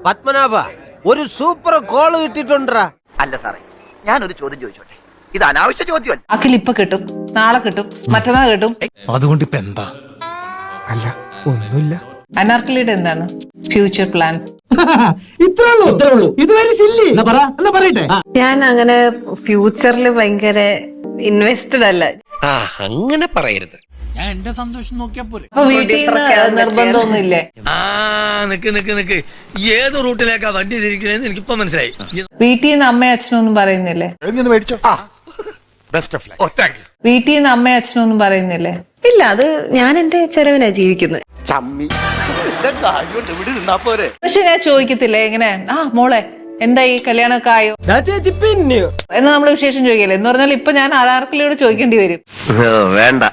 പത്മനാഭ ഒരു super call കിട്ടിട്ടുണ്ടാ. അല്ല സാറേ, ഞാനൊരു ചോദ്യം ചോദിച്ചോട്ടെ. ഇത് അനാവശ്യ ചോദ്യമല്ല. അഖിൽ ഇപ്പൊ കിട്ടും, നാളെ കിട്ടും, മറ്റന്നാൾ കിട്ടും. അതുകൊണ്ട് ഇപ്പൊ എന്താ? അല്ല ഒന്നുമില്ല. അനാർക്കലിയുടെ എന്താണ് ഫ്യൂച്ചർ പ്ലാൻ? ഞാൻ അങ്ങനെ ഫ്യൂച്ചറിൽ ഭയങ്കര ഇൻവെസ്റ്റഡ് അല്ല. അങ്ങനെ പറയരുത്. അപ്പൊ വീട്ടിൽ നിർബന്ധമൊന്നും ഇല്ലേ? നിക്ക് ഏത് റൂട്ടിലേക്കാ വണ്ടി തിരിക്കണേന്ന് എനിക്കിപ്പോ മനസ്സിലായി. വീട്ടിൽ നിന്ന് അമ്മയും അച്ഛനൊന്നും പറയുന്നില്ലേ? വീട്ടിൽ നിന്ന് അമ്മയും അച്ഛനൊന്നും പറയുന്നില്ലേ? ഇല്ല, അത് ഞാൻ എന്റെ ചെലവിനാ ജീവിക്കുന്നത്. പക്ഷെ ഞാൻ ചോദിക്കത്തില്ലേ ഇങ്ങനെ, മോളെ എന്തായി കല്യാണമൊക്കെ ആയോ എന്ന് നമ്മള് വിശേഷം ചോദിക്കല്ലേ? എന്ന് പറഞ്ഞാൽ ഇപ്പൊ ഞാൻ അനാർക്കലിയോട് ചോദിക്കേണ്ടി വരും, വേണ്ട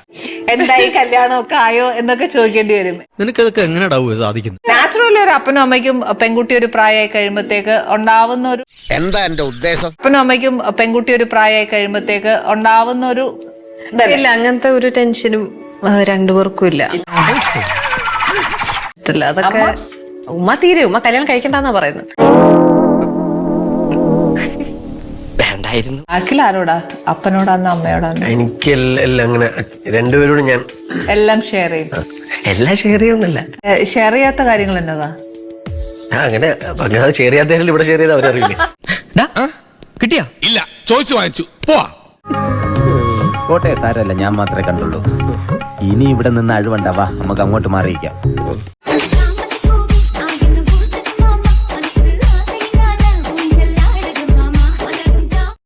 എന്തായി കല്യാണമൊക്കെ ആയോ എന്നൊക്കെ ചോദിക്കേണ്ടി വരും. നിനക്കതൊക്കെ എങ്ങനെയാ സാധിക്കുന്നത്? നാച്ചുറലി ഒരു അപ്പനും അമ്മയ്ക്കും പെൺകുട്ടി ഒരു പ്രായമായി കഴിയുമ്പോഴത്തേക്ക് ഉണ്ടാവുന്ന ഒരു എന്താ എന്റെ ഉദ്ദേശം? അപ്പനും അമ്മയ്ക്കും പെൺകുട്ടി ഒരു പ്രായമായി കഴിയുമ്പോഴത്തേക്ക് ഉണ്ടാവുന്ന ഒരു ഇല്ല, അങ്ങനത്തെ ഒരു ടെൻഷനും രണ്ടുപേർക്കും ഇല്ല. അതൊക്കെ ഉമ്മ ഉമ്മ കല്യാണം കഴിക്കണ്ടെന്നാ പറയുന്നത്. വേണ്ടായിരുന്നു. അഖിൽ ആരോടാ? അപ്പനോടാന്ന് അമ്മയോടാന്ന്? എനിക്ക് എല്ലാം അങ്ങനെ രണ്ടുപേരോടും ഞാൻ എല്ലാം ഷെയർ ചെയ്യും. എല്ലാം ഷെയർ ചെയ്യുന്നില്ല. ഷെയർ ചെയ്യാത്ത കാര്യങ്ങൾ എന്നതാ? അങ്ങനെ ഷെയർ ചെയ്യാത്ത ഇവിടെ ഷെയർ ചെയ്ത് അവരറിയില്ലേ? കിട്ടിയാ? ഇല്ല, ചോദിച്ചു വാങ്ങിച്ചു പോവാ. കോട്ടയം സാരല്ല, ഞാൻ മാത്രമേ കണ്ടുള്ളൂ. ഇനി ഇവിടെ നിന്ന് അഴിവണ്ടാവാ, നമുക്ക് അങ്ങോട്ട് മാറിയിക്കാം.